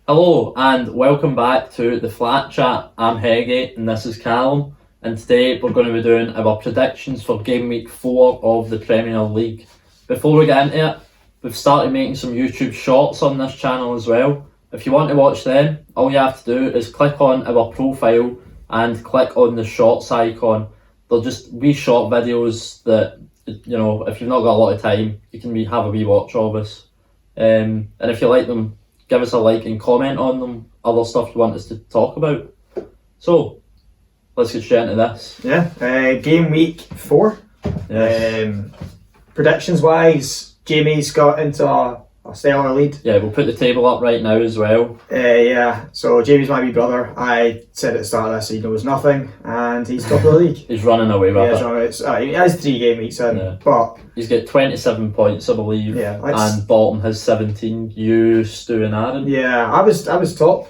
Hello and welcome back to the Flat Chat. I'm Heggy and this is Callum, and today we're going to be doing our predictions for game week 4 of the Premier League. Before we get into it, we've started making some YouTube shorts on this channel as well. If you want to watch them, all you have to do is click on our profile and click on the shorts icon. They're just wee short videos that, you know, if you've not got a lot of time, you can have a wee watch of us. And if you like them, give us a like and comment on them, other stuff you want us to talk about. So, let's get straight into this. Game week 4. Yes. Predictions wise, Jamie's got into a stellar lead. Yeah, we'll put the table up right now as well. So Jamie's my wee brother. I said at the start of this he knows nothing, and he's top of the league. He's running away with it. He has 3 game weeks in, but he's got 27 points, I believe. And bottom has 17. You, Stu, and Aaron. Yeah, I was top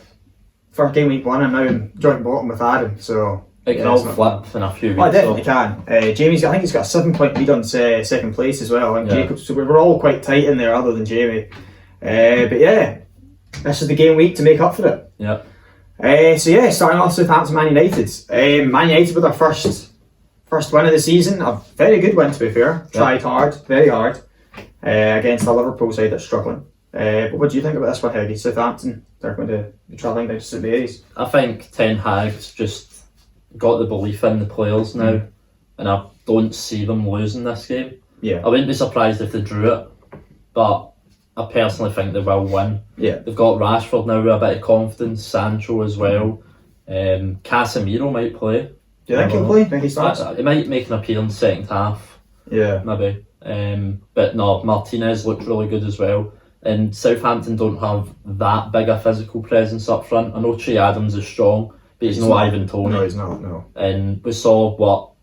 for game week 1, and now I'm joint bottom with Aaron. So it can all flip in a few weeks. Oh, it definitely can. Jamie's, I think he's got a 7-point lead on second place as well. And Jacob, so we're all quite tight in there, other than Jamie. But yeah, this is the game week to make up for it. Starting off Southampton Man United. Man United with their first win of the season. A very good win, to be fair. Tried hard, very hard, against the Liverpool side that's struggling. But what do you think about this one, Heggy? Southampton, they're going to be travelling down to St Mary's. I think Ten Hag's just got the belief in the players now, and I don't see them losing this game. I wouldn't be surprised if they drew it, but I personally think they will win. They've got Rashford now with a bit of confidence, Sancho as well. Casemiro might play. Do you think he'll play? Think he starts? He might make an appearance second half. Maybe. But no, Martinez looked really good as well. And Southampton don't have that big a physical presence up front. I know Che Adams is strong, but he's no Ivan Toney. No, he's not, no. And we saw what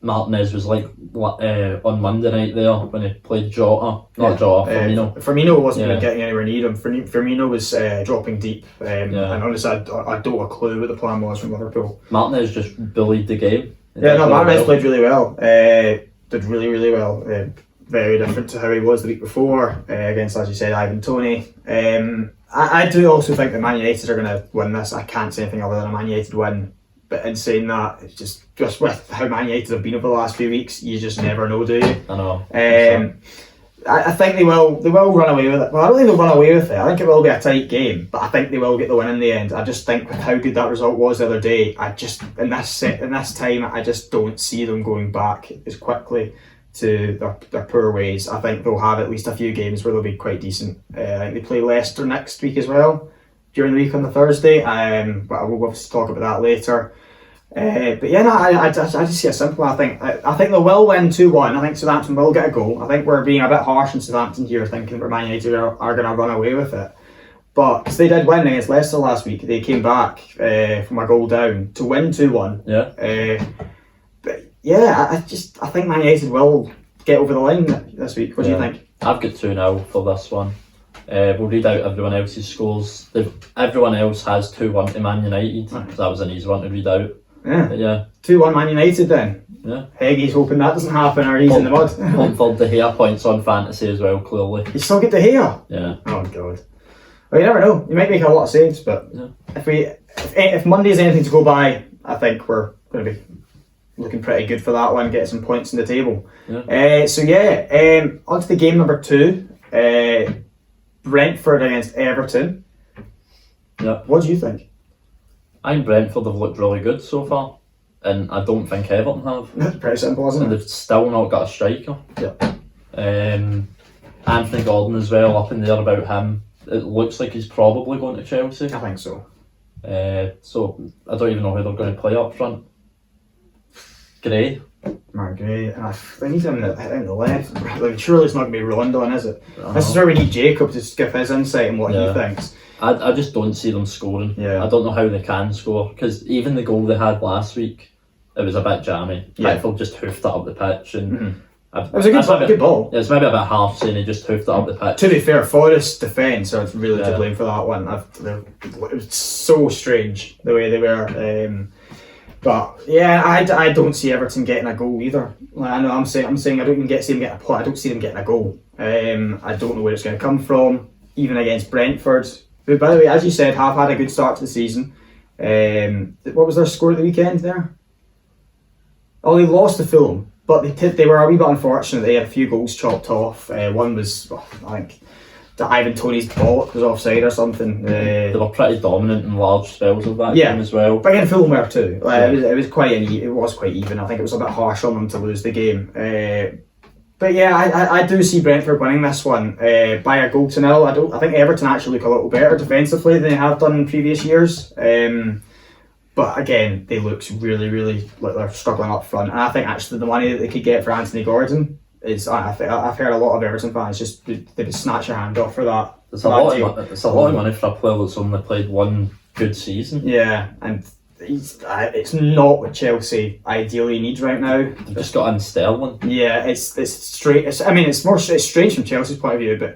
Martinez was like on Monday night there when he played Jota. Firmino. Firmino wasn't getting anywhere near him. Firmino was dropping deep. And honestly, I don't have a clue what the plan was from Liverpool. Martinez just bullied the game. Martinez played really well. Did really, really well. Very different to how he was the week before against, as you said, Ivan Toney. I do also think that Man United are going to win this. I can't say anything other than a Man United win. But in saying that, it's just with how Man United have been over the last few weeks, you just never know, do you? I know. I think they will run away with it. Well, I don't think they'll run away with it. I think it will be a tight game, but I think they will get the win in the end. I just think with how good that result was the other day, in this time, I just don't see them going back as quickly to their poor ways. I think they'll have at least a few games where they'll be quite decent. I think they play Leicester next week as well, during the week on the Thursday. But we'll obviously talk about that later. I just see it simple. I think they will win 2-1. I think Southampton will get a goal. I think we're being a bit harsh on Southampton here, thinking that Man United are going to run away with it. But they did win against Leicester last week. They came back from a goal down to win 2-1. I think Man United will get over the line this week. What do you think? I've got 2-0 for this one. We'll read out everyone else's scores. Everyone else has 2-1 to Man United. That was an easy one to read out. 2-1 Man United then. Heggy's hoping that doesn't happen, or he's in the mud. Huntford De Gea points on fantasy as well, clearly. You still get De Gea? Yeah. Oh god. Well, you never know. You might make a lot of saves, but if Monday's anything to go by, I think we're going to be looking pretty good for that one. Get some points in the table. On to the game number 2. Brentford against Everton. What do you think? I think Brentford have looked really good so far, and I don't think Everton have. That's pretty simple, isn't it? And they've still not got a striker. Anthony Gordon as well, up in there about him. It looks like he's probably going to Chelsea. I think so. So I don't even know who they're going to play up front. Gray. Gray. They need him in the left. Surely it's not going to be Rondon, is it? This is where we need Jacob to give his insight on what he thinks. I just don't see them scoring. I don't know how they can score, because even the goal they had last week, it was a bit jammy. Pickford just hoofed it up the pitch, and it was a good ball. It's maybe a bit harsh saying he just hoofed it up the pitch. To be fair, Forest's defence are really to blame for that one. It was so strange the way they were. But I don't see Everton getting a goal either. I know I'm saying I don't even see them getting a goal. I don't know where it's going to come from. Even against Brentford, who, by the way, as you said, have had a good start to the season. What was their score at the weekend there? Oh, they lost to Fulham, but they were a wee bit unfortunate. They had a few goals chopped off. One was, I think, that Ivan Toney's ball was offside or something. They were pretty dominant in large spells of that game as well. But again, Fulham were too. It was quite even. I think it was a bit harsh on them to lose the game. But yeah, I do see Brentford winning this one by a goal to nil. I think Everton actually look a little better defensively than they have done in previous years. But again, they look really, really like they're struggling up front. And I think actually the money that they could get for Anthony Gordon is, I've heard a lot of Everton fans just they just snatch your hand off for that. It's a lot of money for a player that's only played one good season. Yeah, and it's not what Chelsea ideally need right now. They've just got in Sterling. Yeah, it's straight. It's strange from Chelsea's point of view, but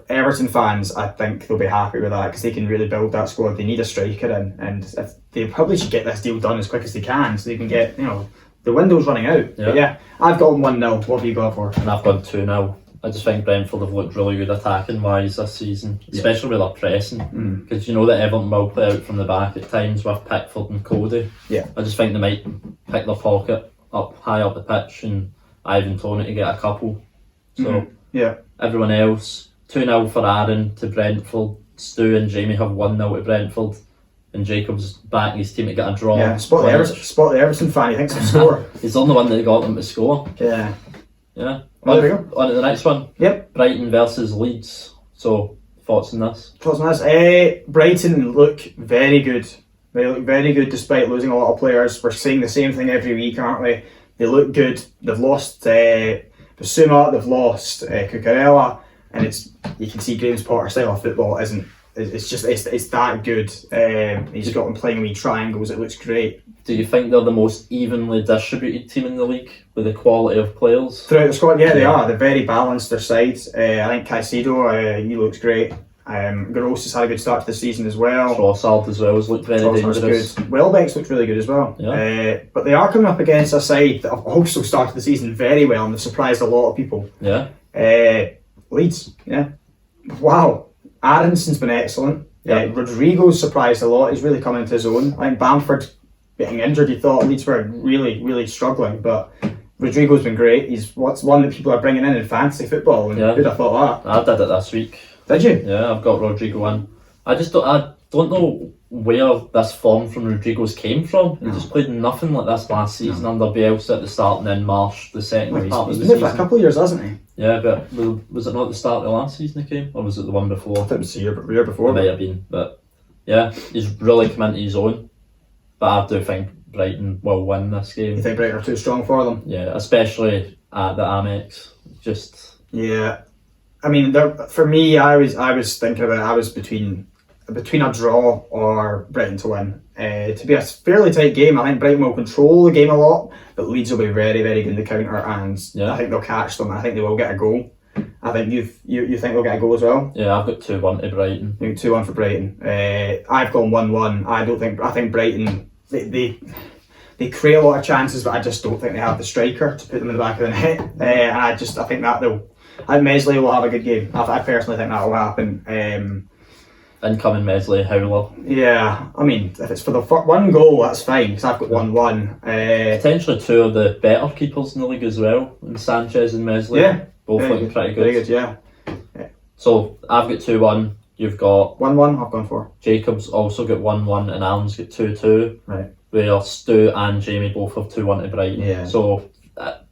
Everton fans, I think they'll be happy with that because they can really build that squad. They need a striker in, and if they probably should get this deal done as quick as they can so they can get, the window's running out. Yeah. But yeah, I've got 1-0. What have you got for? And I've got 2-0. I just think Brentford have looked really good attacking wise this season, especially with their pressing. Because you know that Everton will play out from the back at times with Pickford and Cody. Yeah. I just think they might pick their pocket up high up the pitch and Ivan Toney to get a couple. So everyone else, 2-0 for Aaron to Brentford. Stu and Jamie have 1-0 to Brentford. And Jacob's backing his team to get a draw. Yeah, spot the Everton fan, he thinks he'll score. He's the only one that got them to score. Yeah. Yeah. Well, there we go. On to the next one. Yep. Brighton versus Leeds. So, thoughts on this? Brighton look very good. They look very good despite losing a lot of players. We're seeing the same thing every week, aren't we? They look good. They've lost Basuma, they've lost Cucurella, and you can see Graham's Potter style of football isn't. It's that good. He's got them playing wee triangles. It looks great. Do you think they're the most evenly distributed team in the league with the quality of players? Throughout the squad, yeah, they are. They're very balanced, their sides. I think Caicedo, he looks great. Gross has had a good start to the season as well. Trossard as well has looked very dangerous. Good. Welbeck's looked really good as well. Yeah. But they are coming up against a side that have also started the season very well and they've surprised a lot of people. Yeah. Leeds, yeah. Wow. Aronson's been excellent. Rodrigo's surprised a lot. He's really come into his own. I think Bamford getting injured, you thought Leeds were really, really struggling, but Rodrigo's been great. He's one that people are bringing in fantasy football, and who'd have thought that? I did it this week. Did you? Yeah, I've got Rodrigo in. I don't know where this form from Rodrigo's came from. He just played nothing like this last season under Bielsa at the start and then Marsh the second part of the season. He's been there for a couple of years, hasn't he? Yeah, but was it not the start of the last season he came? Or was it the one before? I think it was the year before. It might have been, but yeah, he's really come into his own. But I do think Brighton will win this game. You think Brighton are too strong for them? Yeah, especially at the Amex. Yeah. I mean, for me, I was thinking about it. I was between a draw or Brighton to win. To be a fairly tight game, I think Brighton will control the game a lot, but Leeds will be very, very good in the counter, and I think they'll catch them. I think they will get a goal. I think you think they'll get a goal as well. Yeah, I've got 2-1 to Brighton. You 2-1 for Brighton. I've gone 1-1. I think Brighton they create a lot of chances, but I just don't think they have the striker to put them in the back of the net. And I think that I think Mesley will have a good game. I personally think that will happen. Incoming Mesley, Howler. Yeah, I mean, if it's for the one goal, that's fine, because I've got 1-1. Potentially two of the better keepers in the league as well, and Sanchez and Mesley. Yeah. Both looking pretty good. Very good, yeah. So, I've got 2-1, you've got... 1-1, I've gone for. Jacob's also got 1-1, and Alan's got 2-2. Right. Where Stu and Jamie both have 2-1 to Brighton. Yeah. So,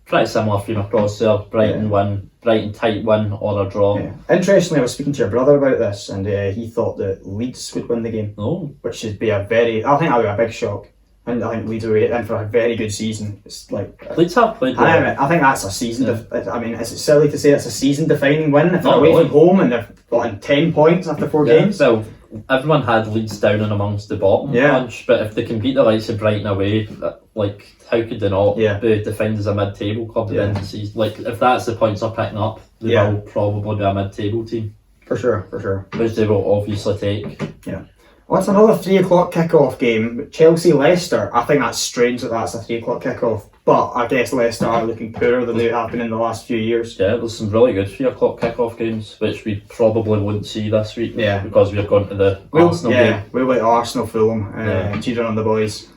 pretty similar theme across there. Brighton win, Brighton tight win or a draw. Yeah. Interestingly, I was speaking to your brother about this, and he thought that Leeds would win the game. Oh. Which would be I think that would be a big shock. And I think Leeds will be in for a very good season. It's like Leeds have played well. I think that's a season. I mean, is it silly to say it's a season-defining win if they're away from home and they've gotten 10 points after 4 games? Well, everyone had Leeds down and amongst the bottom bunch, but if they can beat the likes of Brighton away, like how could they not be defined as a mid-table club at the end of the season? Like if that's the points they're picking up, they will probably be a mid-table team. For sure. Which they will obviously take. Yeah. What's another 3 o'clock kick-off game? Chelsea-Leicester. I think that's strange that that's a 3 o'clock kick-off. But I guess Leicester are looking poorer than they have been in the last few years. Yeah, there's some really good 3 o'clock kick-off games, which we probably won't see this week. Yeah. Because we're going to the Arsenal game. We'll like Arsenal Fulham, cheering on the boys.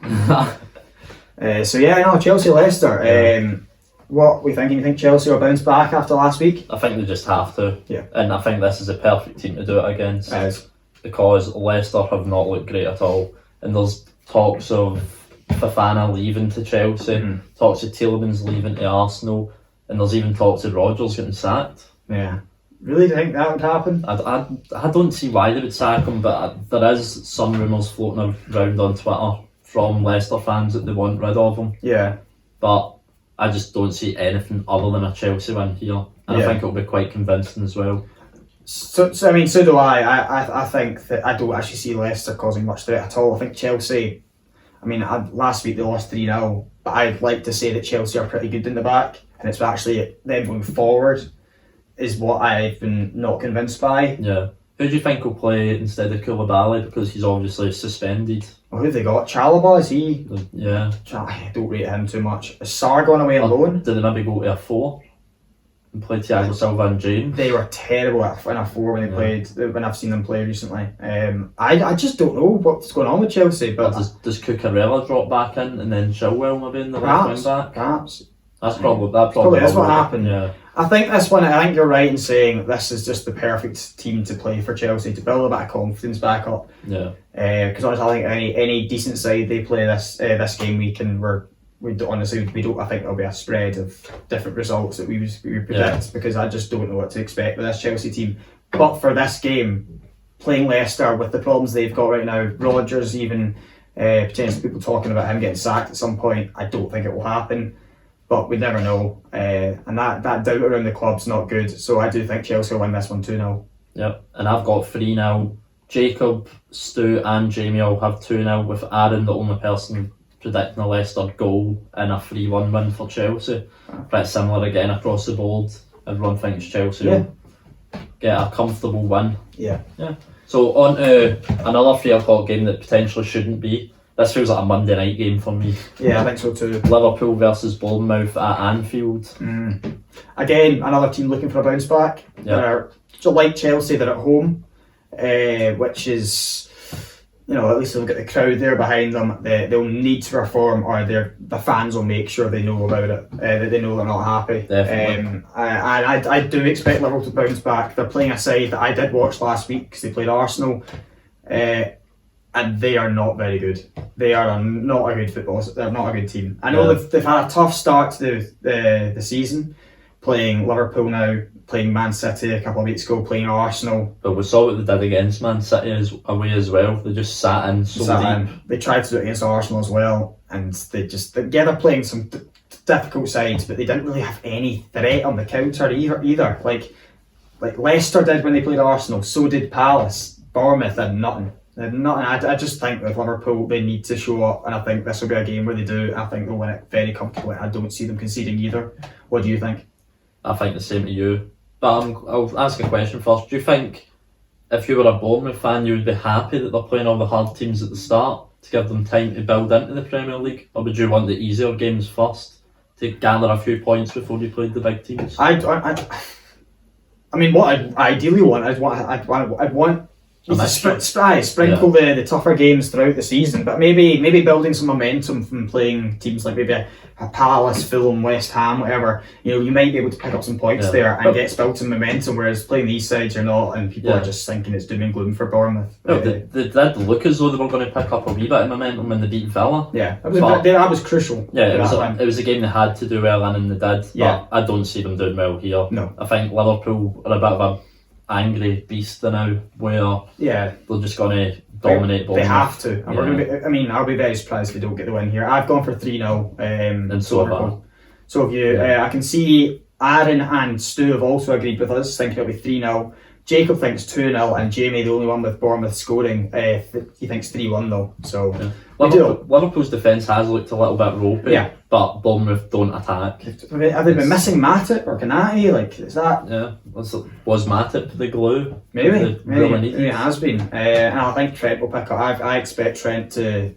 Chelsea-Leicester. What we thinking? You think Chelsea will bounce back after last week? I think they just have to. Yeah. And I think this is a perfect team to do it against. It is. Because Leicester have not looked great at all. And there's talks of Fofana leaving to Chelsea, talks of Tielemans leaving to Arsenal, and there's even talks of Rodgers getting sacked. Yeah. Really, do you think that would happen? I don't see why they would sack him, but there is some rumours floating around on Twitter from Leicester fans that they want rid of him. Yeah. But I just don't see anything other than a Chelsea win here. And I think it'll be quite convincing as well. So do I. I think that I don't actually see Leicester causing much threat at all. I think Chelsea, last week they lost 3-0, but I'd like to say that Chelsea are pretty good in the back, and it's actually them going forward is what I've been not convinced by. Yeah. Who do you think will play instead of Koulibaly, because he's obviously suspended? Well, who have they got? Chalobah, is he? Yeah. I don't rate him too much. Is Sarr going away alone? Did they maybe go to a 4? And play Thiago Silva and James. They were terrible in a 4 when they played. When I've seen them play recently, I just don't know what's going on with Chelsea. But does Cucurella drop back in and then Chilwell maybe in the left wing back? Perhaps. That's probably that's what happened. Yeah. I think this one. I think you're right in saying this is just the perfect team to play for Chelsea to build a bit of confidence back up. Yeah. Because honestly, I think any decent side they play this game week, and we don't. I think there'll be a spread of different results that we predict, because I just don't know what to expect with this Chelsea team. But for this game, playing Leicester with the problems they've got right now, Rodgers even potentially people talking about him getting sacked at some point, I don't think it will happen. But we never know, and that doubt around the club's not good. So I do think Chelsea will win this one 2-0. Yep, and I've got 3-0. Jacob, Stu and Jamie all have 2-0, with Aaron the only person predicting a Leicester goal and a 3-1 win for Chelsea. Pretty similar again across the board. Everyone thinks Chelsea will get a comfortable win. Yeah. So on to another 3 o'clock game that potentially shouldn't be. This feels like a Monday night game for me. Yeah, I think so too. Liverpool versus Bournemouth at Anfield. Again, another team looking for a bounce back. They're like Chelsea, they're at home, which is, at least they'll get the crowd there behind them. They'll need to perform, or the fans will make sure they know about it. That they know they're not happy. Definitely. I do expect Liverpool to bounce back. They're playing a side that I did watch last week because they played Arsenal. And they are not very good. They are not a good football. They're not a good team. I know they've had a tough start to the season, playing Liverpool now, playing Man City a couple of weeks ago, playing Arsenal. But we saw what they did against Man City away as well. They just sat in deep. They tried to do it against Arsenal as well, and they're playing some difficult sides, but they didn't really have any threat on the counter either. Like Leicester did when they played Arsenal. So did Palace. Bournemouth had nothing. I just think with Liverpool they need to show up, and I think this will be a game where they do. I think they'll win it very comfortably. I don't see them conceding either. What do you think? I think the same to you. But I'll ask a question first. Do you think if you were a Bournemouth fan you would be happy that they're playing all the hard teams at the start to give them time to build into the Premier League? Or would you want the easier games first to gather a few points before you played the big teams? I mean, what I ideally want, I'd want to sprinkle the tougher games throughout the season, but maybe building some momentum from playing teams like maybe a Palace, Fulham, West Ham, whatever. You might be able to pick up some points there and get built some momentum. Whereas playing these sides, you're not, and people are just thinking it's doom and gloom for Bournemouth. They did look as though they were going to pick up a wee bit of momentum when they beat Villa. Yeah, that was crucial. Yeah, it was a game they had to do well in, and they did. Yeah, but I don't see them doing well here. No, I think Liverpool are a bit of a angry beast now, where they're just going to dominate Bournemouth. They have to. I'll be very surprised if they don't get the win here. I've gone for 3-0. And so have I. So have you. I can see Aaron and Stu have also agreed with us, thinking it'll be 3-0. Jacob thinks 2-0, and Jamie, the only one with Bournemouth scoring, he thinks 3-1 though. So Liverpool's defence has looked a little bit ropey, but but Bournemouth don't attack. Have they been missing Matip or Kanati? Like, is that... Yeah, was Matip the glue? Maybe Really it has been. And I think Trent will pick up. I expect Trent to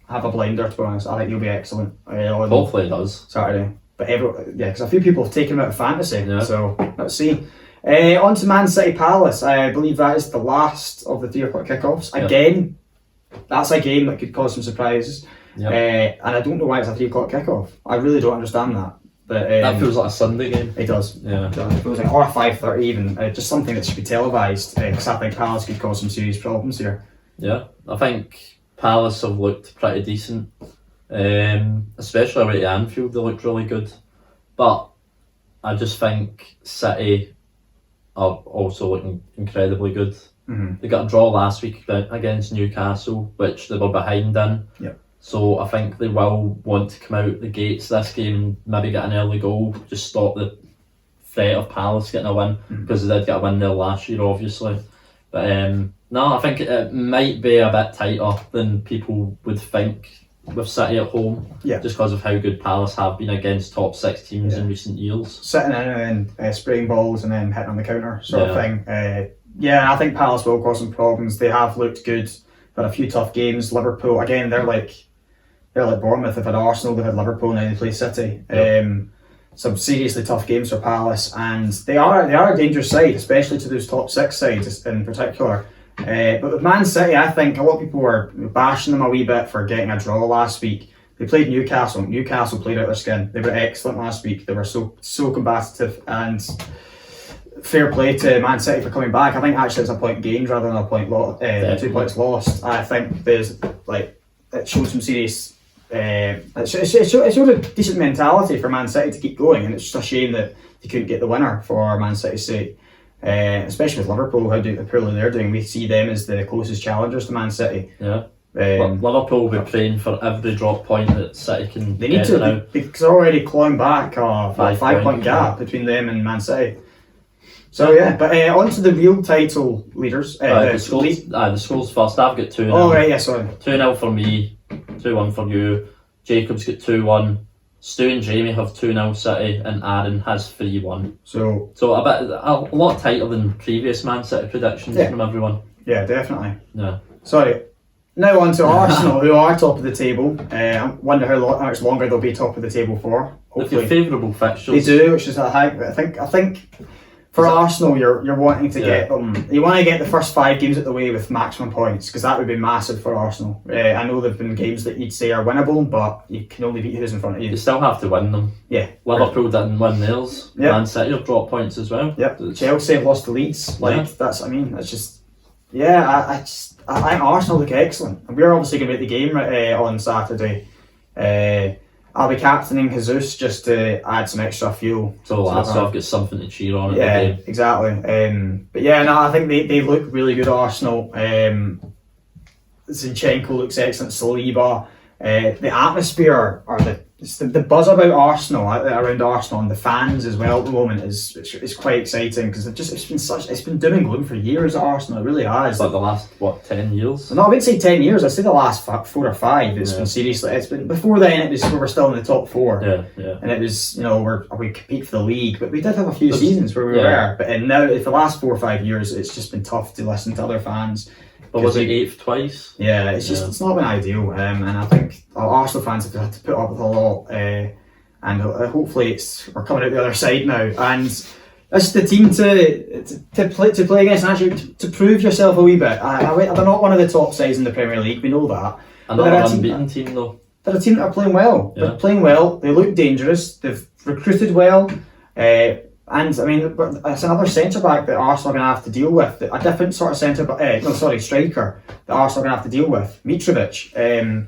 have a blinder, to be honest. I think he'll be excellent on Hopefully it does. Saturday. But because a few people have taken him out of fantasy, Yeah. so let's see. On to Man City Palace. I believe that is the last of the 3 o'clock kickoffs. Yep. Again, that's a game that could cause some surprises. Yep. And I don't know why it's a 3 o'clock kickoff. I really don't understand that. But That feels like a Sunday game. it does. Yeah. It feels like, or 5:30 even. Just something that should be televised, because I think Palace could cause some serious problems here. Yeah, I think Palace have looked pretty decent, especially away at Anfield. They looked really good, but I just think City are also looking incredibly good. Mm-hmm. They got a draw last week against Newcastle, which they were behind in. Yep. So I think they will want to come out the gates this game and maybe get an early goal, just stop the threat of Palace getting a win, because they did get a win there last year, obviously. But no, I think it might be a bit tighter than people would think with City at home, just because of how good Palace have been against top 6 teams in recent years. Sitting in and then spraying balls and then hitting on the counter sort of thing. I think Palace will cause some problems. They have looked good, but a few tough games. Liverpool, again, they're like Bournemouth. They've had Arsenal, they've had Liverpool, now they play City. Some seriously tough games for Palace, and they are a dangerous side, especially to those top 6 sides in particular. But with Man City, I think a lot of people were bashing them a wee bit for getting a draw last week. They played Newcastle. Newcastle played out their skin. They were excellent last week. They were so combative, and fair play to Man City for coming back. I think actually it's a point gained rather than a point 2 points lost. I think there's it shows some serious. It showed a decent mentality for Man City to keep going, and it's just a shame that they couldn't get the winner for Man City's sake. Especially with Liverpool, how poorly they're doing. We see them as the closest challengers to Man City. Yeah. Liverpool will be praying for every drop point that City can. They need to now, because they're already clawing back a 5-point gap between them and Man City. So but on to the real title leaders. The scores first. I've got 2-0. Oh right, yeah, sorry. 2-0 for me, 2-1 for you. Jacob's got 2-1. Stu and Jamie have 2-0 City, and Aaron has 3-1. So a lot tighter than previous Man City predictions from everyone. Yeah, definitely. Yeah. Sorry. Now on to Arsenal, who are top of the table. I wonder how much longer they'll be top of the table for. Hopefully, favourable fixtures. They do, which is I think. For Arsenal, you're wanting to get them. You want to get the first 5 games out the way with maximum points, because that would be massive for Arsenal. I know there've been games that you'd say are winnable, but you can only beat who's in front of you. You still have to win them. Yeah. Liverpool didn't win theirs. Yep. Man City have dropped points as well. Yep. Chelsea have lost to Leeds. That's just. I think Arsenal look excellent, and we're obviously going to be at the game on Saturday. I'll be captaining Jesus just to add some extra fuel. So I've got something to cheer on at the game. Exactly. I think they look really good, Arsenal. Zinchenko looks excellent, Saliba. The atmosphere, or the buzz about Arsenal, around Arsenal, and the fans as well at the moment is quite exciting, because it's been doom and gloom for years at Arsenal. It really has. Like the last 10 years? No, I wouldn't say 10 years. I'd say the last 4 or 5. It's been seriously. It's been before then. It was we were still in the top 4. And it was we compete for the league, but we did have a few seasons where we were. But now, for the last 4 or 5 years, it's just been tough to listen to other fans. But was it 8th twice? Yeah, it's not been ideal, and I think our Arsenal fans have had to put up with a lot, and hopefully we're coming out the other side now, and it's the team to play against, and actually to prove yourself a wee bit. They're not one of the top sides in the Premier League, we know that. Another unbeaten team though. They're a team that are playing well. Yeah. They're playing well. They look dangerous. They've recruited well. And I mean, it's another centre back that Arsenal are going to have to deal with. A different sort of striker that Arsenal are going to have to deal with. Mitrovic.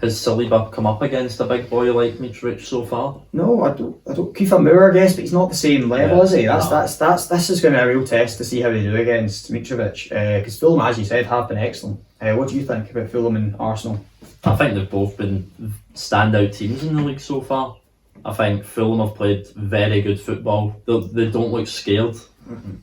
Has Saliba come up against a big boy like Mitrovic so far? No, I don't. Kiefer Moore, I guess, but he's not the same level, is he? This is going to be a real test to see how they do against Mitrovic. Because Fulham, as you said, have been excellent. What do you think about Fulham and Arsenal? I think they've both been standout teams in the league so far. I think Fulham have played very good football. They don't look scared,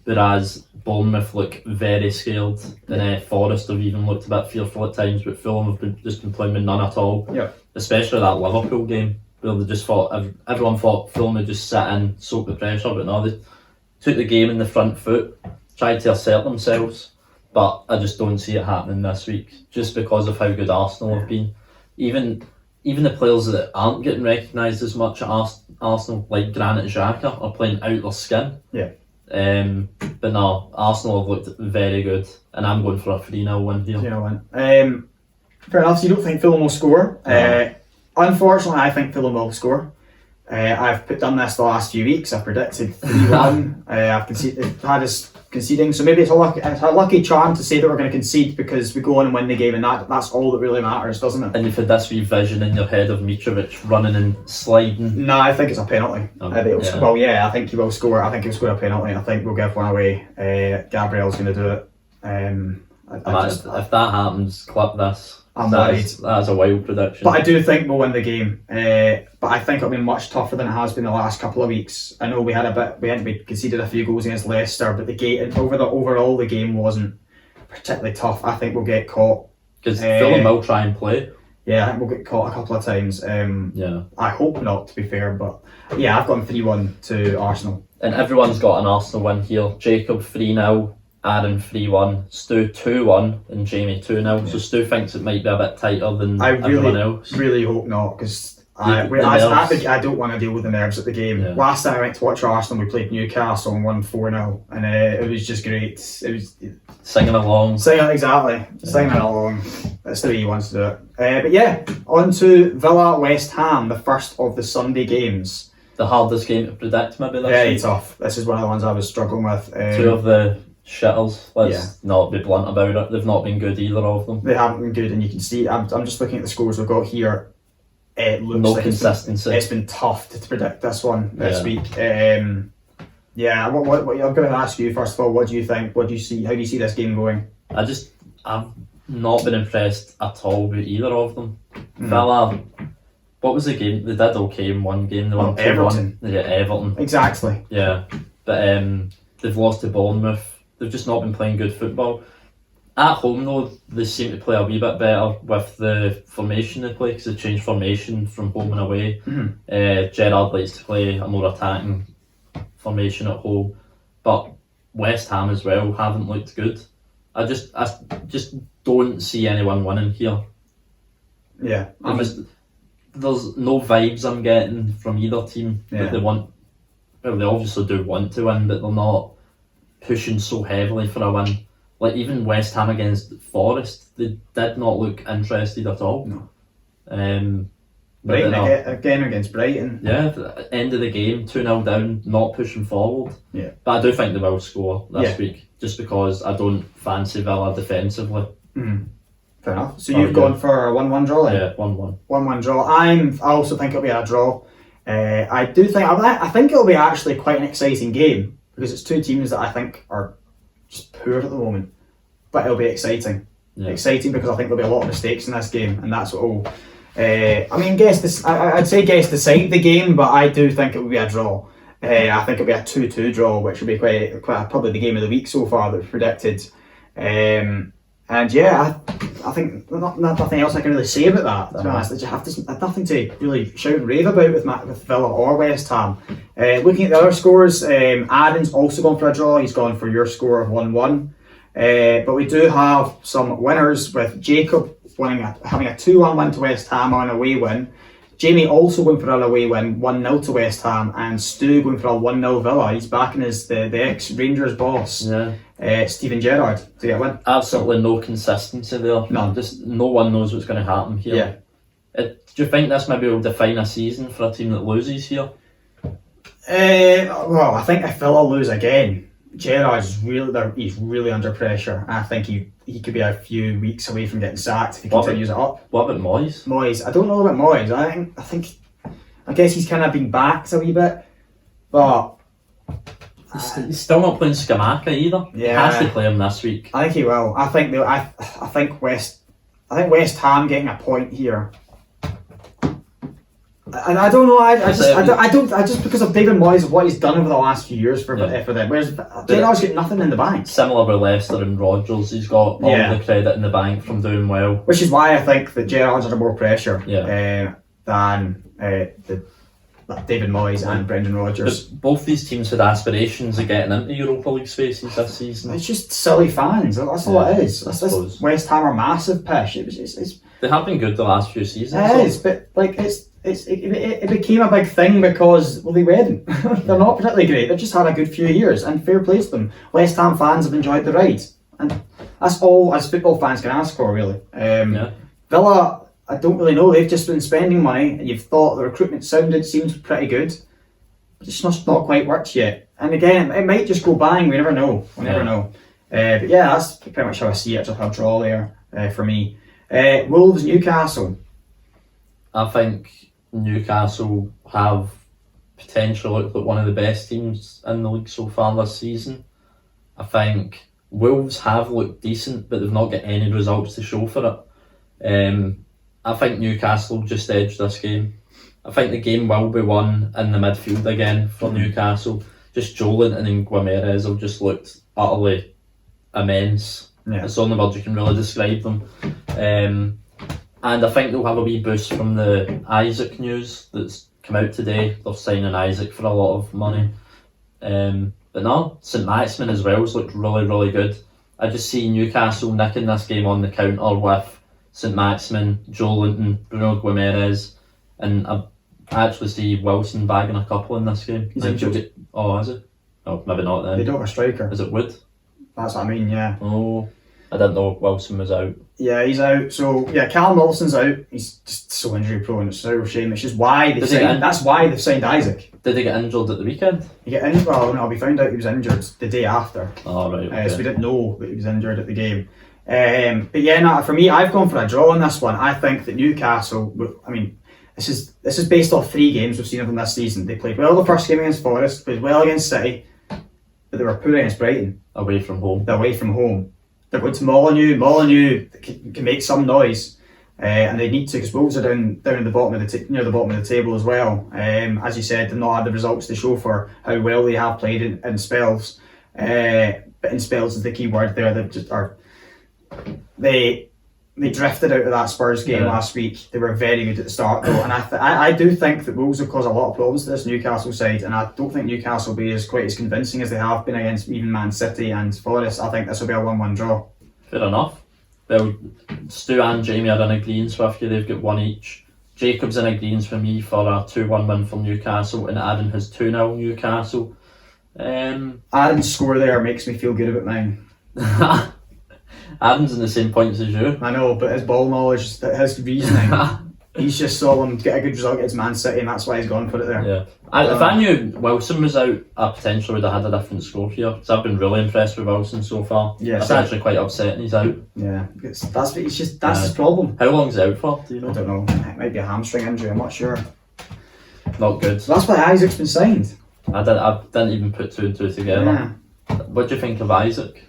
whereas Bournemouth look very scared, and Forest have even looked a bit fearful at times, but Fulham have just been playing with none at all. Yep. Especially that Liverpool game. where they just thought everyone thought Fulham would just sit in, soak the pressure, but no, they took the game in the front foot, tried to assert themselves, but I just don't see it happening this week, just because of how good Arsenal have been. Even the players that aren't getting recognised as much at Arsenal, like Granit Xhaka, are playing out their skin. Yeah. But no, Arsenal have looked very good, and I'm going for a 3-0 win here. 3-0 win. Fair enough, so you don't think Fulham will score? No. Unfortunately, I think Fulham will score. I've done this the last few weeks. I've predicted 3-1. I've had us conceding, so maybe it's a lucky charm to say that we're going to concede because we go on and win the game, and that's all that really matters, doesn't it? And you've had this wee vision in your head of Mitrovic running and sliding. No, I think it's a penalty. I think he will score. I think he'll score a penalty. I think we'll give one away. Gabriel's going to do it. If that happens, clip this. I'm worried. That is a wild prediction. But I do think we'll win the game. But I think it'll be much tougher than it has been the last couple of weeks. I know we conceded a few goals against Leicester, but overall the game wasn't particularly tough. I think we'll get caught. Because Fulham will try and play. Yeah, I think we'll get caught a couple of times. I hope not, to be fair, but yeah, I've gone 3-1 to Arsenal. And everyone's got an Arsenal win here. Jacob 3-0. Aaron 3-1, Stu 2-1, and Jamie 2-0. Yeah. So Stu thinks it might be a bit tighter than everyone else. I really hope not, because I don't want to deal with the nerves at the game. Yeah. Last time I went to watch Arsenal, we played Newcastle and won 4-0, and it was just great. It was singing along. Exactly. Singing along. That's the way he wants to do it. But yeah, on to Villa West Ham, the first of the Sunday games. The hardest game to predict, maybe. Very tough. This is one of the ones I was struggling with. Two of the shitters. Let's not be blunt about it. They've not been good, either of them. They haven't been good, and you can see. I'm just looking at the scores we've got here. It looks no like consistency. It's been tough to predict this one this week. What I'm going to ask you first of all. What do you think? What do you see? How do you see this game going? I've not been impressed at all with either of them. Villa. What was the game? They did okay in one game. They won 2-1. Everton. Yeah, Everton. Exactly. Yeah, but they've lost to Bournemouth. They've just not been playing good football. At home though, they seem to play a wee bit better with the formation they play, because they changed formation from home and away. Gerrard likes to play a more attacking formation at home, but West Ham as well haven't looked good. I just don't see anyone winning here. Yeah, there's no vibes I'm getting from either team that they want. Well, they obviously do want to win, but they're not pushing so heavily for a win. Like even West Ham against Forest, they did not look interested at all. No. Brighton again against Brighton. Yeah, at the end of the game, 2-0 down, not pushing forward. Yeah. But I do think they will score this week, just because I don't fancy Villa defensively. Fair enough. So you've gone for a 1-1 draw then? Yeah, 1-1. 1-1 draw. I also think it'll be a draw. I think it'll be actually quite an exciting game, because it's two teams that I think are just poor at the moment. But it'll be exciting. Yeah. Exciting because I think there'll be a lot of mistakes in this game, and that's what will... I'd say guess decide the game, but I do think it will be a draw. I think it'll be a 2-2 draw, which will be quite probably the game of the week so far that we've predicted. I think nothing else I can really say about that. To be honest, I have nothing to really shout and rave about with Villa or West Ham. Looking at the other scores, Aaron's also gone for a draw. He's gone for your score of 1-1. But we do have some winners, with Jacob having a 2-1 win to West Ham on an away win. Jamie also going for an away win, 1-0 to West Ham, and Stu going for a 1-0 Villa. He's backing the ex-Rangers boss, Steven Gerrard, to get a win. Absolutely no consistency there. No. Just no one knows what's going to happen here. Yeah. Do you think this maybe will define a season for a team that loses here? Well, I think if Villa lose again, Gerrard's he's really under pressure. I think he could be a few weeks away from getting sacked if he continues it up. What about Moyes? Moyes, I don't know about Moyes. I guess he's kind of been backed a wee bit, but he's still not playing Scamacca either. Yeah, he has to play him this week. I think he will. I think West Ham getting a point here. I don't know. I just because of David Moyes, of what he's done over the last few years for them. Whereas Gerrard's got nothing in the bank. Similar with Leicester and Rodgers, he's got all the credit in the bank from doing well. Which is why I think that Gerrard's under more pressure. than David Moyes and Brendan Rodgers. But both these teams had aspirations of getting into Europa League spaces this season. It's just silly fans. That's all it is. This West Ham are massive pish. They have been good the last few seasons. It is, but like it became a big thing because they weren't. They're not particularly great. They've just had a good few years, and fair play to them. West Ham fans have enjoyed the ride, and that's all as football fans can ask for, really. Villa, I don't really know. They've just been spending money, and you've thought the recruitment seemed pretty good, but it's not quite worked yet. And again, it might just go bang. We never know. Never know. But yeah, that's pretty much how I see it. Just a draw there for me. Wolves, Newcastle. I think Newcastle have potential looked like one of the best teams in the league so far this season. I think Wolves have looked decent, but they've not got any results to show for it. I think Newcastle just edged this game. I think the game will be won in the midfield again for Newcastle. Just Joelinton and Guimarães have just looked utterly immense. Yeah. It's the only word you can really describe them. And I think they'll have a wee boost from the Isaac news that's come out today. They're signing Isaac for a lot of money. But no, St Maximin as well has looked really, really good. I just see Newcastle nicking this game on the counter with St Maximin, Joelinton, Bruno Guimarães, and I actually see Wilson bagging a couple in this game. He's injured. Oh, is it? Oh, maybe not then. They don't have a striker. Is it Wood? That's what I mean, yeah. Oh, I didn't know Wilson was out. Yeah, he's out. So yeah, Callum Wilson's out. He's just so injury prone. It's a real shame. It's just why that's why they've signed Isaac. Did he get injured at the weekend? Well, no, we found out he was injured the day after. Oh right. Okay. So we didn't know that he was injured at the game. But yeah, no, for me, I've gone for a draw on this one. I think that Newcastle, I mean, this is based off 3 games we've seen of them this season. They played well the first game against Forest, played well against City, but they were poor against Brighton. Away from home. They're away from home. They're going to Molineux can make some noise, and they need to, because Wolves are down at the bottom of near the bottom of the table as well. As you said, they've not had the results to show for how well they have played in spells. But in spells is the key word there. They drifted out of that Spurs game last week. They were very good at the start though, and I do think that Wolves have caused a lot of problems to this Newcastle side, and I don't think Newcastle will be quite as convincing as they have been against even Man City and Forest. I think this will be a 1-1 draw. Fair enough. Well, Stu and Jamie are in agreement with you. They've got 1 each. Jacob's in agreement with me for a 2-1 win for Newcastle, and Aaron has 2-0 Newcastle. Aaron's score there makes me feel good about mine. Adam's in the same points as you. I know, but his ball knowledge, his reasoning, he's just saw them get a good result against Man City, and that's why he's gone for it there. Yeah, if I knew Wilson was out, I potentially would have had a different score here, because I've been really impressed with Wilson so far. Yeah, that's actually quite upsetting he's out. Yeah, that's his problem. How long is he out for? Do you know? I don't know. It might be a hamstring injury. I'm not sure. Not good. So that's why Isaac's been signed. I didn't even put 2 and 2 together. Yeah. What do you think of Isaac?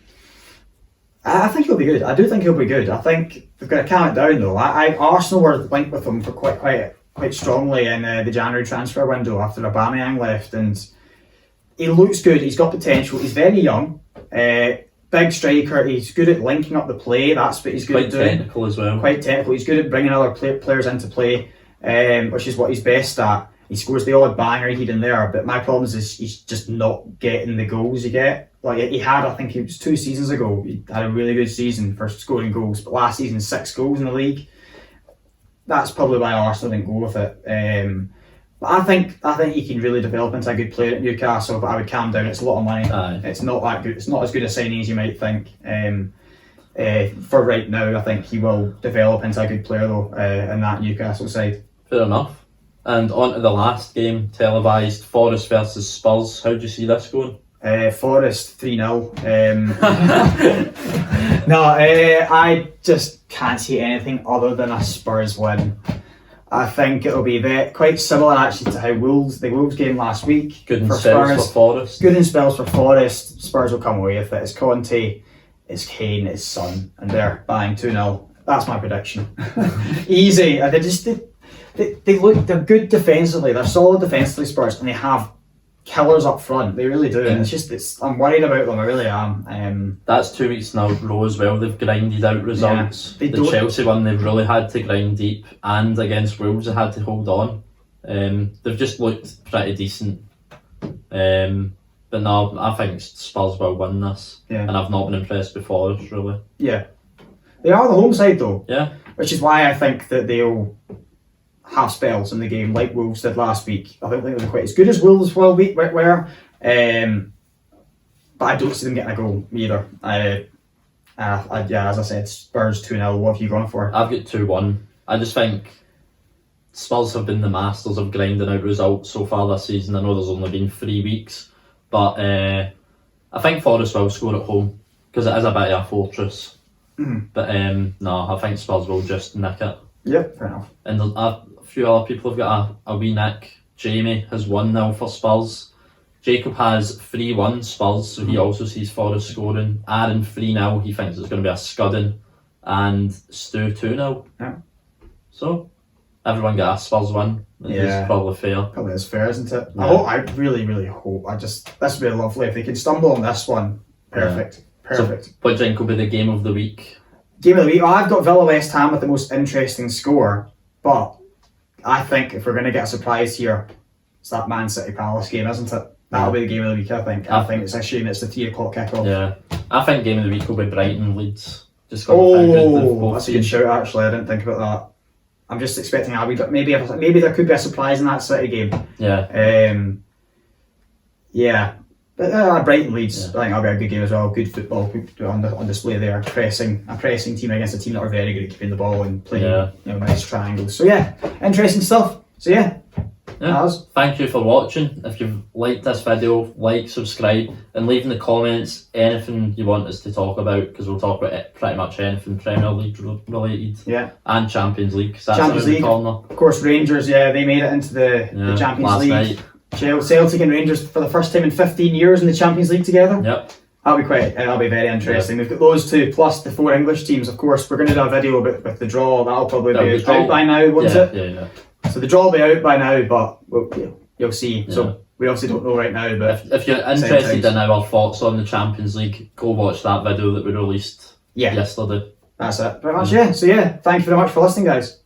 I think he'll be good. I do think he'll be good. I think they've got to calm it down though. Arsenal were linked with him for quite strongly in the January transfer window after Aubameyang left, and he looks good. He's got potential. He's very young, big striker. He's good at linking up the play. That's what he's good at doing. Quite technical as well. Quite technical. He's good at bringing other players into play, which is what he's best at. He scores the odd banger here and there, but my problem is he's just not getting the goals you get. Like he had, I think it was 2 seasons ago, he had a really good season for scoring goals, but last season 6 goals in the league. That's probably why Arsenal didn't go with it. But I think he can really develop into a good player at Newcastle, but I would calm down. It's a lot of money. Aye. It's not that good. It's not as good a signing as you might think. For right now, I think he will develop into a good player though in that Newcastle side. Fair enough. And on to the last game, televised, Forest versus Spurs. How do you see this going? Forest 3-0. No, I just can't see anything other than a Spurs win. I think it'll be quite similar actually to how the Wolves game last week. Good in spells for Forest. Good in spells for Forest. Spurs will come away with it. It's Conte, it's Kane, it's Son, and they're buying 2-0. That's my prediction. Easy. They're good defensively. They're solid defensively, Spurs, and they have killers up front. They really do. And I'm worried about them. I really am. That's 2 weeks in a row as well. They've grinded out results. Yeah, the Chelsea one, they've really had to grind deep, and against Wolves, they had to hold on. They've just looked pretty decent. But no, I think Spurs will win this. Yeah. And I've not been impressed before, really. Yeah. They are the home side though. Yeah. Which is why I think that they'll have spells in the game like Wolves did last week. I don't think they're quite as good as Wolves were. But I don't see them getting a goal either. As I said, Spurs 2-0. What have you gone for? I've got 2-1. I just think Spurs have been the masters of grinding out results so far this season. I know there's only been 3 weeks, but I think Forest will score at home because it is a bit of a fortress. Mm-hmm. But no, I think Spurs will just nick it. Yep, fair enough. And a few other people have got a wee nick. Jamie has 1-0 for Spurs. Jacob has 3-1 Spurs, so he also sees Forest scoring. Aaron 3-0, he thinks it's going to be a scudding. And Stu 2-0. Yeah. So, everyone got a Spurs win, which is probably fair. Probably is fair, isn't it? Yeah. I really, really hope. This would be lovely. If they can stumble on this one, perfect. Yeah. Perfect. So, what do you think will be the game of the week? Game of the week. I've got Villa West Ham with the most interesting score, but I think if we're going to get a surprise here, it's that Man City Palace game, isn't it? That'll be the game of the week, I think. I think it's a shame it's the 3 o'clock kickoff. Yeah. I think game of the week will be Brighton Leeds. Just that's a good shout, actually. I didn't think about that. I'm just expecting maybe there could be a surprise in that City game. Yeah. Yeah. But Brighton Leeds, I think that'll be a good game as well. Good football on display there. A pressing team against a team that are very good at keeping the ball and playing nice triangles. So yeah, interesting stuff. So yeah. Thank you for watching. If you've liked this video, like, subscribe, and leave in the comments anything you want us to talk about, because we'll talk about pretty much anything Premier League related. Yeah. And Champions League. Champions League. Of course, Rangers. Yeah, they made it into the Champions last League. Night. Celtic and Rangers for the first time in 15 years in the Champions League together. Yep. That'll be very interesting. We've got those two plus the 4 English teams. Of course, we're going to do a video with the draw. That'll probably be out by now, won't it? Yeah. So the draw will be out by now, but you'll see. Yeah. So we obviously don't know right now. But if you're interested in our thoughts on the Champions League, go watch that video that we released yesterday. That's it. Pretty much, yeah. So yeah, thanks very much for listening, guys.